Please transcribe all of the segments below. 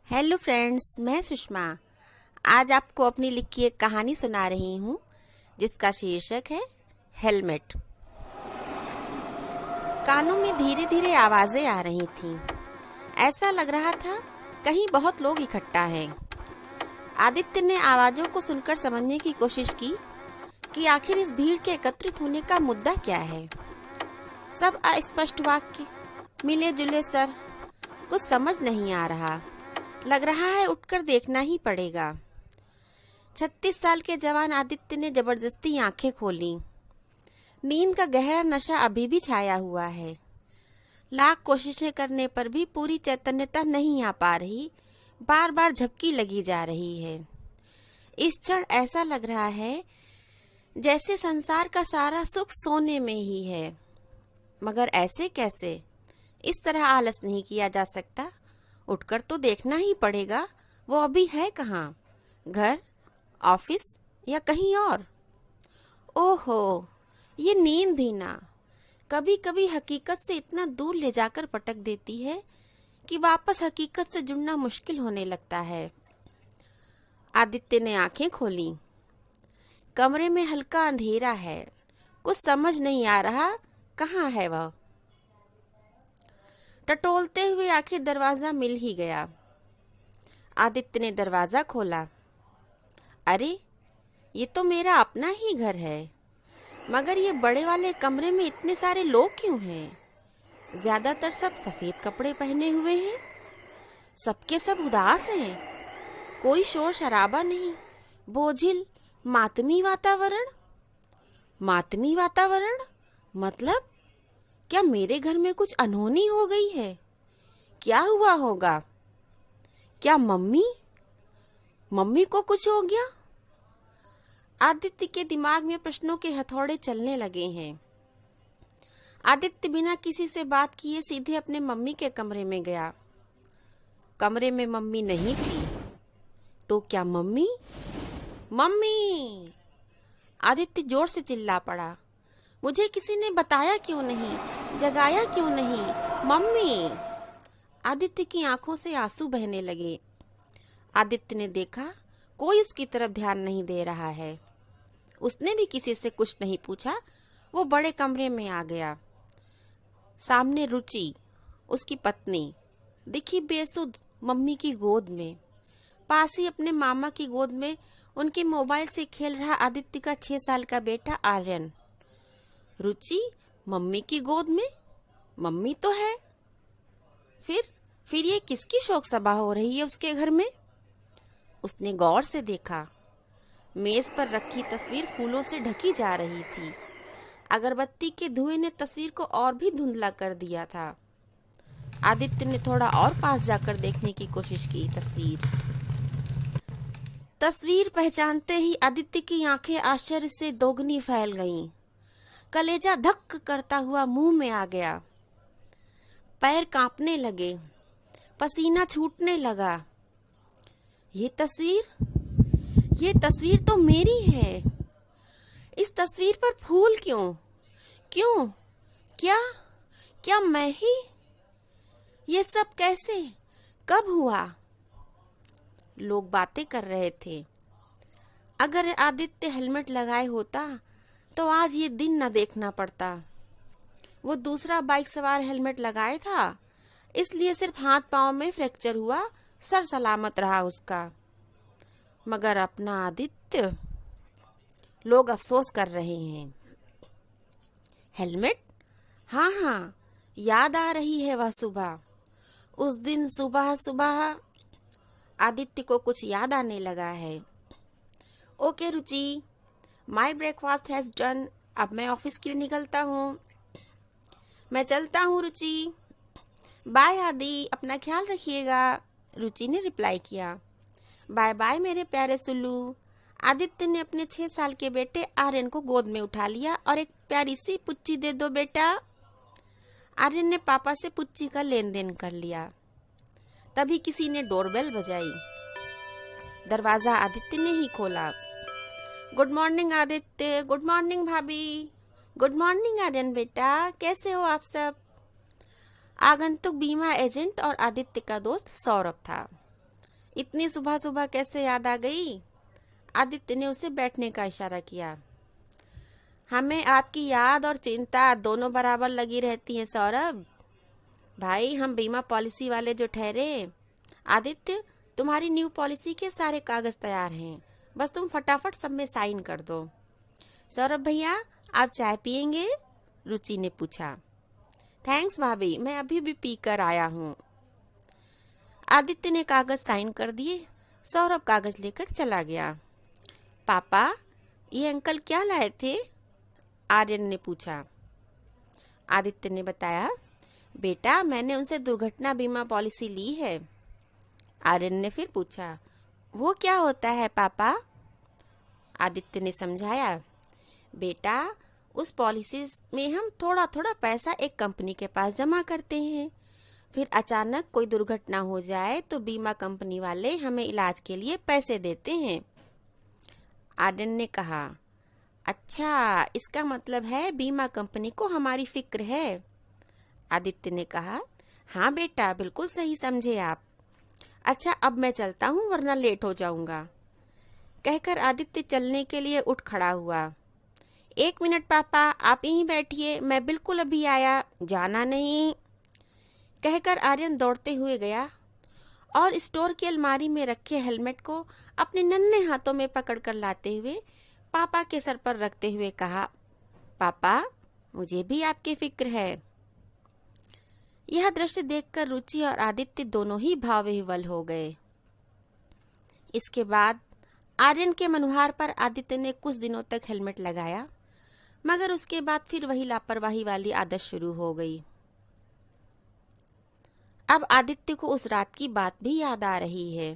Hello friends, मैं सुषमा आज आपको अपनी लिखी एक कहानी सुना रही हूँ जिसका शीर्षक है हेलमेट। कानों में धीरे धीरे आवाजें आ रही थीं। ऐसा लग रहा था कहीं बहुत लोग इकट्ठा हैं। आदित्य ने आवाजों को सुनकर समझने की कोशिश की कि आखिर इस भीड़ के एकत्रित होने का मुद्दा क्या है। सब अस्पष्ट वाक्य, मिले जुले सर, कुछ समझ नहीं आ रहा। लग रहा है उठकर देखना ही पड़ेगा। 36 साल के जवान आदित्य ने जबरदस्ती आंखें खोली। नींद का गहरा नशा अभी भी छाया हुआ है। लाख कोशिशें करने पर भी पूरी चैतन्यता नहीं आ पा रही। बार बार झपकी लगी जा रही है। इस क्षण ऐसा लग रहा है जैसे संसार का सारा सुख सोने में ही है। मगर ऐसे कैसे? इस तरह आलस नहीं किया जा सकता। उठकर तो देखना ही पड़ेगा। वो अभी है कहाँ? घर, ऑफिस या कहीं और? ओहो, ये नींद भी ना कभी कभी हकीकत से इतना दूर ले जाकर पटक देती है कि वापस हकीकत से जुड़ना मुश्किल होने लगता है। आदित्य ने आंखें खोली। कमरे में हल्का अंधेरा है। कुछ समझ नहीं आ रहा कहाँ है वह। टटोलते हुए आखिर दरवाजा मिल ही गया। आदित्य ने दरवाजा खोला। अरे, ये तो मेरा अपना ही घर है। मगर ये बड़े वाले कमरे में इतने सारे लोग क्यों हैं? ज्यादातर सब सफेद कपड़े पहने हुए हैं। सबके सब उदास हैं। कोई शोर शराबा नहीं। बोझिल मातमी वातावरण। मातमी वातावरण मतलब क्या मेरे घर में कुछ अनहोनी हो गई है? क्या हुआ होगा? क्या मम्मी को कुछ हो गया? आदित्य के दिमाग में प्रश्नों के हथौड़े चलने लगे हैं। आदित्य बिना किसी से बात किए सीधे अपने मम्मी के कमरे में गया। कमरे में मम्मी नहीं थी। तो क्या मम्मी? आदित्य जोर से चिल्ला पड़ा। मुझे किसी ने बताया क्यों नहीं? जगाया क्यों नहीं? मम्मी! आदित्य की आंखों से आंसू बहने लगे। आदित्य ने देखा कोई उसकी तरफ ध्यान नहीं दे रहा है। उसने भी किसी से कुछ नहीं पूछा। वो बड़े कमरे में आ गया। सामने रुचि, उसकी पत्नी, दिखी बेसुध मम्मी की गोद में। पास ही अपने मामा की गोद में उनके मोबाइल से खेल रहा आदित्य का 6 साल का बेटा आर्यन। रुचि मम्मी की गोद में? मम्मी तो है। फिर ये किसकी शोक सभा हो रही है उसके घर में? उसने गौर से देखा। मेज पर रखी तस्वीर फूलों से ढकी जा रही थी। अगरबत्ती के धुएं ने तस्वीर को और भी धुंधला कर दिया था। आदित्य ने थोड़ा और पास जाकर देखने की कोशिश की। तस्वीर पहचानते ही आदित्य की आंखें आश्चर्य से दोगुनी फैल गईं। कलेजा धक करता हुआ मुंह में आ गया। पैर कांपने लगे। पसीना छूटने लगा। ये तस्वीर तो मेरी है। इस तस्वीर पर फूल क्यों? क्या मैं ही? ये सब कैसे? कब हुआ? लोग बातें कर रहे थे। अगर आदित्य हेलमेट लगाए होता तो आज ये दिन न देखना पड़ता। वो दूसरा बाइक सवार हेलमेट लगाए था, इसलिए सिर्फ हाथ पांव में फ्रैक्चर हुआ, सर सलामत रहा उसका। मगर अपना आदित्य? लोग अफसोस कर रहे हैं। हेलमेट? हाँ, याद आ रही है वह सुबह। उस दिन सुबह आदित्य को कुछ याद आने लगा है। Okay Ruchi, my breakfast has done. अब मैं ऑफिस के लिए निकलता हूँ। मैं चलता हूँ रुचि। बाय आदि, अपना ख्याल रखिएगा। रुचि ने रिप्लाई किया। बाय बाय मेरे प्यारे सुल्लू। आदित्य ने अपने 6 साल के बेटे आर्यन को गोद में उठा लिया और एक प्यारी सी पुच्ची दे दो बेटा। आर्यन ने पापा से पुच्ची का लेन देन कर लिया। तभी किसी ने डोरबेल बजाई। दरवाजा आदित्य ने ही खोला। Good morning Aditya. Good morning भाभी। गुड मॉर्निंग आर्यन बेटा, कैसे हो आप सब? आगंतुक बीमा एजेंट और आदित्य का दोस्त सौरभ था। इतनी सुबह सुबह कैसे याद आ गई? आदित्य ने उसे बैठने का इशारा किया। हमें आपकी याद और चिंता दोनों बराबर लगी रहती है सौरभ भाई, हम बीमा पॉलिसी वाले जो ठहरे। आदित्य, तुम्हारी न्यू पॉलिसी के सारे कागज तैयार हैं, बस तुम फटाफट सब में साइन कर दो। सौरभ भैया, आप चाय पियेंगे? रुचि ने पूछा। थैंक्स भाभी, मैं अभी भी पी कर आया हूँ। आदित्य ने कागज साइन कर दिए। सौरभ कागज लेकर चला गया। पापा, ये अंकल क्या लाए थे? आर्यन ने पूछा। आदित्य ने बताया, बेटा मैंने उनसे दुर्घटना बीमा पॉलिसी ली है। आर्यन ने फिर पूछा, वो क्या होता है पापा? आदित्य ने समझाया, बेटा उस पॉलिसी में हम थोड़ा थोड़ा पैसा एक कंपनी के पास जमा करते हैं, फिर अचानक कोई दुर्घटना हो जाए तो बीमा कंपनी वाले हमें इलाज के लिए पैसे देते हैं। आर्यन ने कहा, अच्छा इसका मतलब है बीमा कंपनी को हमारी फिक्र है। आदित्य ने कहा, हाँ बेटा बिल्कुल सही समझे आप। अच्छा अब मैं चलता हूँ वरना लेट हो जाऊंगा। कहकर आदित्य चलने के लिए उठ खड़ा हुआ। 1 मिनट पापा, आप यहीं बैठिए, मैं बिल्कुल अभी आया, जाना नहीं। कहकर आर्यन दौड़ते हुए गया और स्टोर की अलमारी में रखे हेलमेट को अपने नन्हे हाथों में पकड़कर लाते हुए पापा के सर पर रखते हुए कहा, पापा मुझे भी आपकी फिक्र है। यह दृश्य देखकर रुचि और आदित्य दोनों ही भावविह्वल हो गए। इसके बाद आर्यन के मनुहार पर आदित्य ने कुछ दिनों तक हेलमेट लगाया, मगर उसके बाद फिर वही लापरवाही वाली आदत शुरू हो गई। अब आदित्य को उस रात की बात भी याद आ रही है।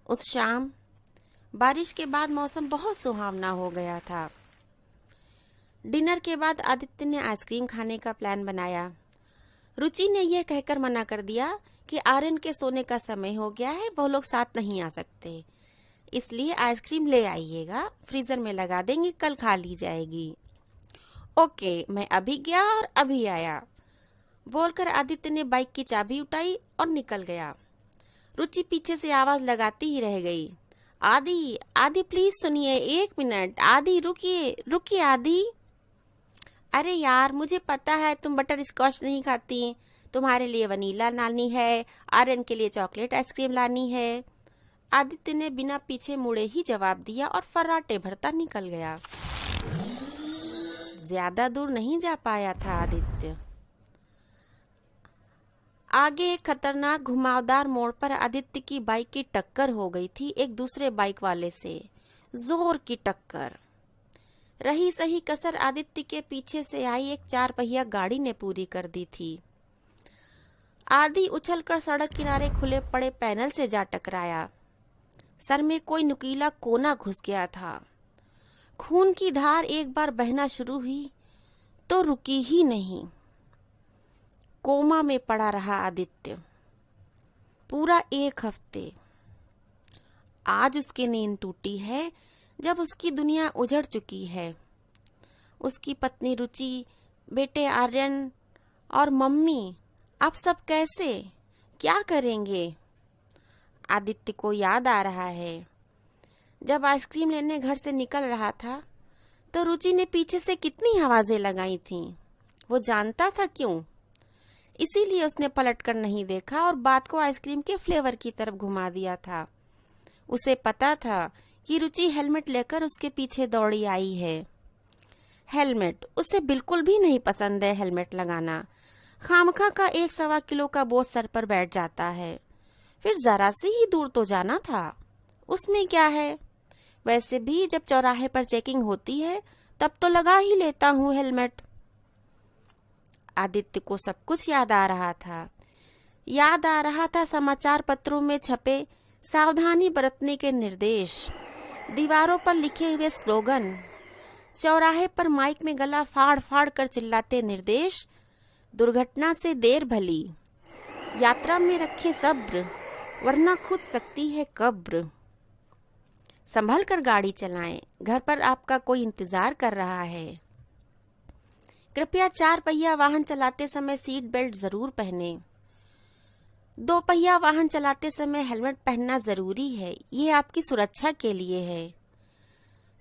उस शाम बारिश के बाद मौसम बहुत सुहावना हो गया था। डिनर के बाद आदित्य ने आइसक्रीम खाने का प्लान बनाया। रुचि ने यह कहकर मना कर दिया कि आर्यन के सोने का समय हो गया है, वो लोग साथ नहीं आ सकते, इसलिए आइसक्रीम ले आइएगा, फ्रीजर में लगा देंगे, कल खा ली जाएगी। ओके, मैं अभी गया और अभी आया, बोलकर आदित्य ने बाइक की चाबी उठाई और निकल गया। रुचि पीछे से आवाज लगाती ही रह गई, आदि आदि प्लीज सुनिए, 1 मिनट, आदि रुकिए रुकिए आदि। अरे यार, मुझे पता है तुम बटर स्कॉच नहीं खाती, तुम्हारे लिए वनीला लानी है, आर्यन के लिए चॉकलेट आइसक्रीम लानी है। आदित्य ने बिना पीछे मुड़े ही जवाब दिया और फर्राटे भरता निकल गया। ज्यादा दूर नहीं जा पाया था आदित्य। आगे एक खतरनाक घुमावदार मोड़ पर आदित्य की बाइक की टक्कर हो गई थी एक दूसरे बाइक वाले से, जोर की टक्कर। रही सही कसर आदित्य के पीछे से आई एक 4 पहिया गाड़ी ने पूरी कर दी थी। आदि उछलकर सड़क किनारे खुले पड़े पैनल से जा टकराया। सर में कोई नुकीला कोना घुस गया था। खून की धार एक बार बहना शुरू हुई तो रुकी ही नहीं। कोमा में पड़ा रहा आदित्य पूरा 1 हफ्ते। आज उसकी नींद टूटी है जब उसकी दुनिया उजड़ चुकी है। उसकी पत्नी रुचि, बेटे आर्यन और मम्मी अब सब कैसे, क्या करेंगे? आदित्य को याद आ रहा है, जब आइसक्रीम लेने घर से निकल रहा था तो रुचि ने पीछे से कितनी आवाजें लगाई थीं। वो जानता था क्यों, इसीलिए उसने पलटकर नहीं देखा और बात को आइसक्रीम के फ्लेवर की तरफ घुमा दिया था। उसे पता था कि रुचि हेलमेट लेकर उसके पीछे दौड़ी आई है। हेलमेट उसे बिल्कुल भी नहीं पसंद है। हेलमेट लगाना खामखा का 1-1.25 किलो का बोझ सर पर बैठ जाता है। फिर जरा से ही दूर तो जाना था, उसमें क्या है। वैसे भी जब चौराहे पर चेकिंग होती है तब तो लगा ही लेता हूँ हेलमेट। आदित्य को सब कुछ याद आ रहा था। याद आ रहा था समाचार पत्रों में छपे सावधानी बरतने के निर्देश, दीवारों पर लिखे हुए स्लोगन, चौराहे पर माइक में गला फाड़ फाड़ कर चिल्लाते निर्देश, दुर्घटना से देर भली, यात्रा में रखे सब्र वरना खुद सकती है कब्र, संभल कर गाड़ी चलाएं, घर पर आपका कोई इंतजार कर रहा है, कृपया 4 पहिया वाहन चलाते समय सीट बेल्ट जरूर पहने, दो पहिया वाहन चलाते समय हेलमेट पहनना जरूरी है, ये आपकी सुरक्षा के लिए है।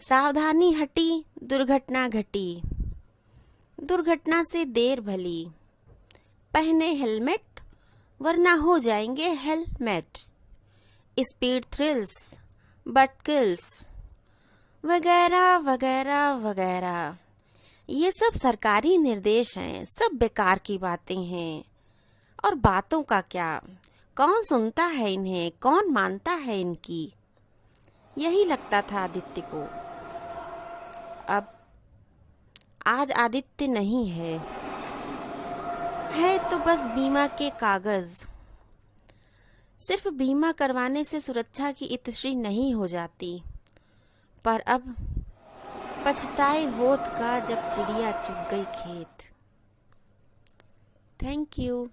सावधानी हटी, दुर्घटना घटी, दुर्घटना से देर भली, पहने हेलमेट वरना हो जाएंगे helmet. Speed thrills but kills, वगैरह वगैरह वगैरह। ये सब सरकारी निर्देश हैं, सब बेकार की बातें हैं। और बातों का क्या, कौन सुनता है इन्हें, कौन मानता है इनकी? यही लगता था आदित्य को। अब आज आदित्य नहीं है तो बस बीमा के कागज। सिर्फ बीमा करवाने से सुरक्षा की इतश्री नहीं हो जाती, पर अब पछताए होत का जब चिड़िया चुग गई खेत। Thank you.